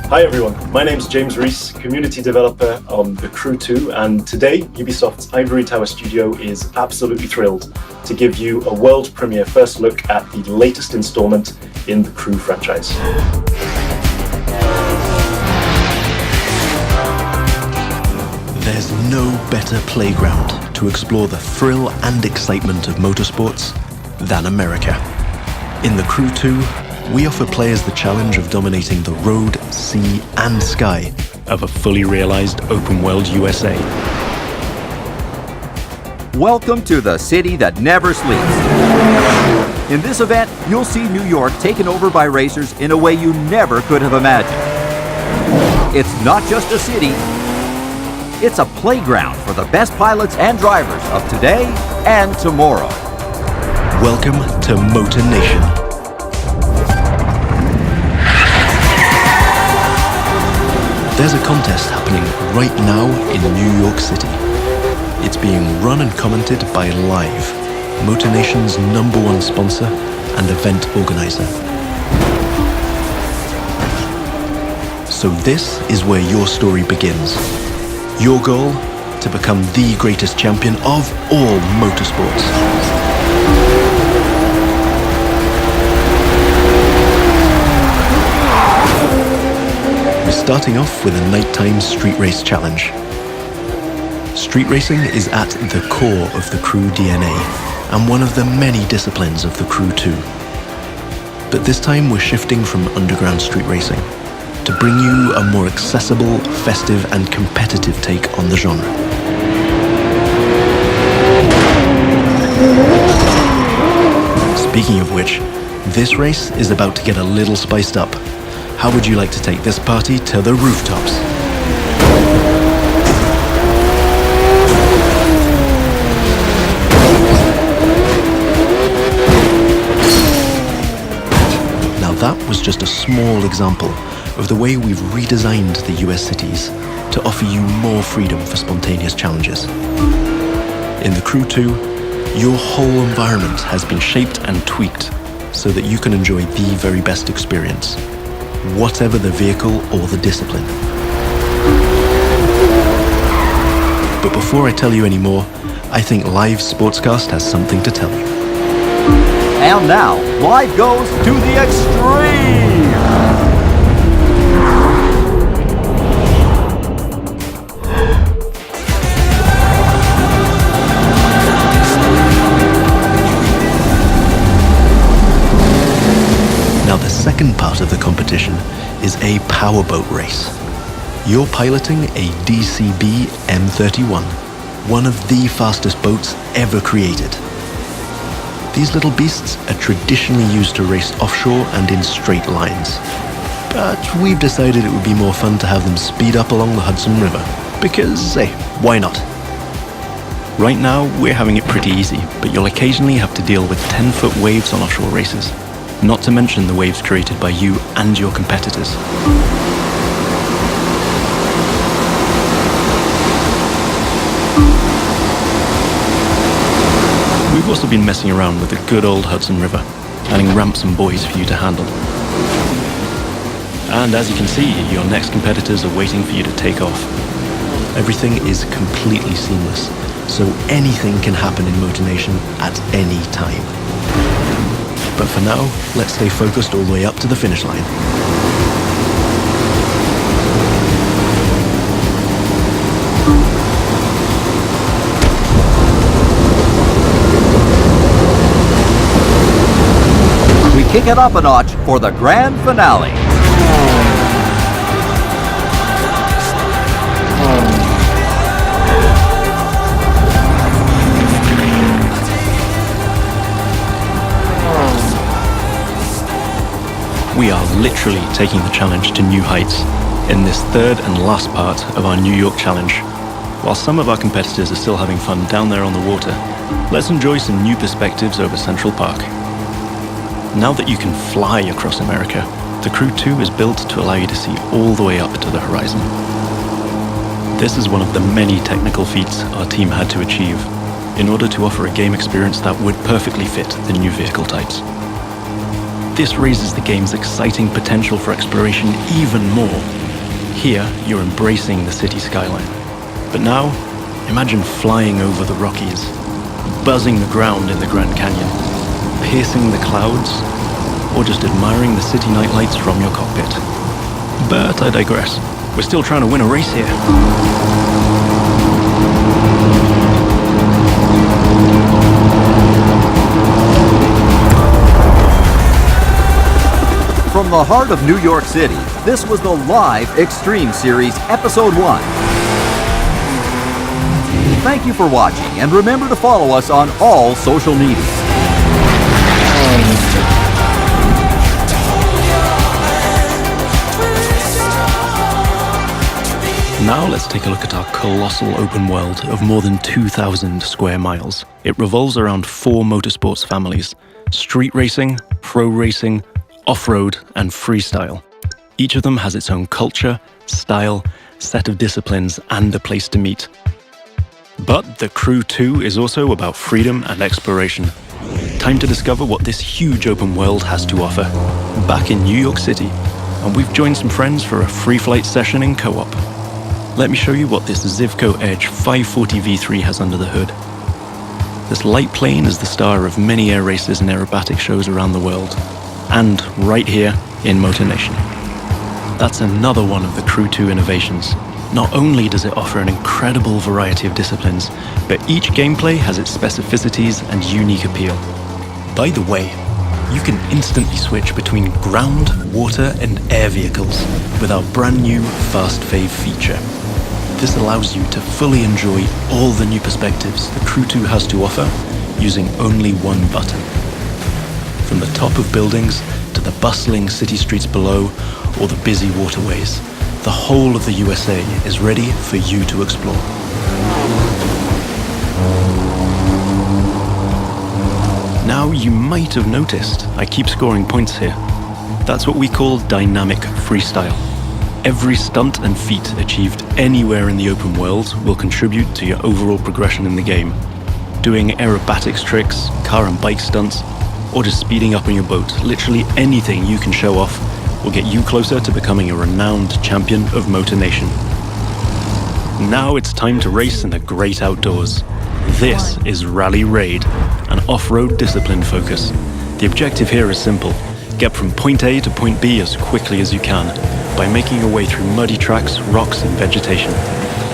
Hi everyone, my name's James Rees, community developer on The Crew 2, and today Ubisoft's Ivory Tower studio is absolutely thrilled to give you a world premiere first look at the latest installment in the Crew franchise. There's no better playground to explore the thrill and excitement of motorsports than America. In The Crew 2, we offer players the challenge of dominating the road, sea, and sky of a fully realized open-world USA. Welcome to the city that never sleeps. In this event, you'll see New York taken over by racers in a way you never could have imagined. It's not just a city, it's a playground for the best pilots and drivers of today and tomorrow. Welcome to Motor Nation. There's a contest happening right now in New York City. It's being run and commented by Live, Motor Nation's #1 sponsor and event organizer. So this is where your story begins. Your goal? To become the greatest champion of all motorsports. We're starting off with a nighttime street race challenge. Street racing is at the core of the Crew DNA and one of the many disciplines of the Crew 2. But this time we're shifting from underground street racing to bring you a more accessible, festive and competitive take on the genre. Speaking of which, this race is about to get a little spiced up. How would you like to take this party to the rooftops? Now that was just a small example of the way we've redesigned the US cities to offer you more freedom for spontaneous challenges. In the Crew 2, your whole environment has been shaped and tweaked so that you can enjoy the very best experience, whatever the vehicle or the discipline. But before I tell you any more, I think Live Sportscast has something to tell you. And now, Live goes to the extreme! Now the second part of the competition is a powerboat race. You're piloting a DCB M31, one of the fastest boats ever created. These little beasts are traditionally used to race offshore and in straight lines. But we've decided it would be more fun to have them speed up along the Hudson River, because, hey, why not? Right now, we're having it pretty easy, but you'll occasionally have to deal with 10-foot waves on offshore races. Not to mention the waves created by you and your competitors. We've also been messing around with the good old Hudson River, adding ramps and buoys for you to handle. And as you can see, your next competitors are waiting for you to take off. Everything is completely seamless, so anything can happen in Motor Nation at any time. But for now, let's stay focused all the way up to the finish line. We kick it up a notch for the grand finale. We are literally taking the challenge to new heights in this third and last part of our New York challenge. While some of our competitors are still having fun down there on the water, let's enjoy some new perspectives over Central Park. Now that you can fly across America, the Crew 2 is built to allow you to see all the way up to the horizon. This is one of the many technical feats our team had to achieve in order to offer a game experience that would perfectly fit the new vehicle types. This raises the game's exciting potential for exploration even more Here, you're embracing the city skyline. But now, imagine flying over the Rockies, buzzing the ground in the Grand Canyon, piercing the clouds, or just admiring the city nightlights from your cockpit. But I digress. We're still trying to win a race here. From the heart of New York City, this was the live Extreme Series Episode 1. Thank you for watching, and remember to follow us on all social media. Now let's take a look at our colossal open world of more than 2,000 square miles. It revolves around 4 motorsports families: street racing, pro racing, off-road, and freestyle. Each of them has its own culture, style, set of disciplines, and a place to meet. But the Crew 2 is also about freedom and exploration. Time to discover what this huge open world has to offer. Back in New York City, and we've joined some friends for a free flight session in co-op. Let me show you what this Zivco Edge 540 V3 has under the hood. This light plane is the star of many air races and aerobatic shows around the world, and right here in Motor Nation. That's another one of the Crew 2 innovations. Not only does it offer an incredible variety of disciplines, but each gameplay has its specificities and unique appeal. By the way, you can instantly switch between ground, water, and air vehicles with our brand new Fast Fave feature. This allows you to fully enjoy all the new perspectives the Crew 2 has to offer using only one button. From the top of buildings to the bustling city streets below or the busy waterways, the whole of the USA is ready for you to explore. Now you might have noticed I keep scoring points here. That's what we call dynamic freestyle. Every stunt and feat achieved anywhere in the open world will contribute to your overall progression in the game. Doing aerobatics tricks, car and bike stunts, or just speeding up on your boat, literally anything you can show off will get you closer to becoming a renowned champion of Motor Nation. Now it's time to race in the great outdoors. This is Rally Raid, an off-road discipline focus. The objective here is simple: get from point A to point B as quickly as you can by making your way through muddy tracks, rocks, and vegetation.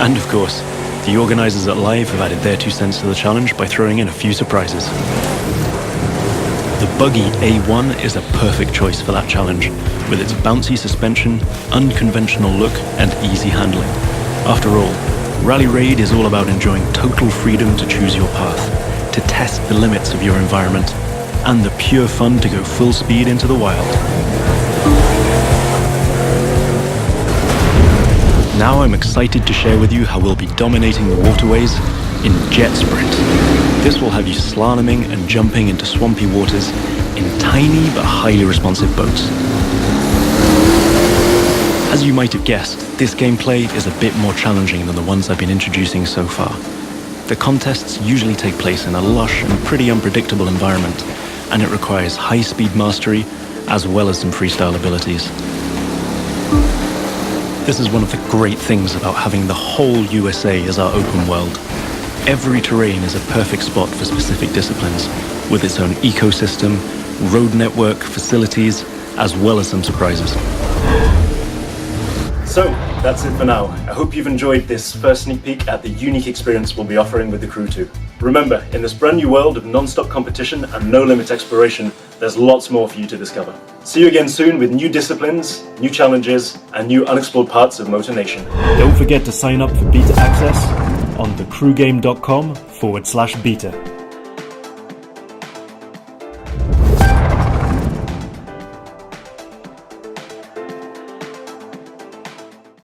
And of course, the organizers at Live have added their 2 cents to the challenge by throwing in a few surprises. The buggy A1 is a perfect choice for that challenge, with its bouncy suspension, unconventional look, and easy handling. After all, Rally Raid is all about enjoying total freedom to choose your path, to test the limits of your environment, and the pure fun to go full speed into the wild. Now I'm excited to share with you how we'll be dominating the waterways in Jet Sprint. This will have you slaloming and jumping into swampy waters in tiny but highly responsive boats. As you might have guessed, this gameplay is a bit more challenging than the ones I've been introducing so far. The contests usually take place in a lush and pretty unpredictable environment, and it requires high-speed mastery as well as some freestyle abilities. This is one of the great things about having the whole USA as our open world. Every terrain is a perfect spot for specific disciplines, with its own ecosystem, road network, facilities, as well as some surprises. So, that's it for now. I hope you've enjoyed this first sneak peek at the unique experience we'll be offering with the Crew 2. Remember, in this brand new world of non-stop competition and no-limit exploration, there's lots more for you to discover. See you again soon with new disciplines, new challenges, and new unexplored parts of Motor Nation. Don't forget to sign up for beta access on thecrewgame.com/beta.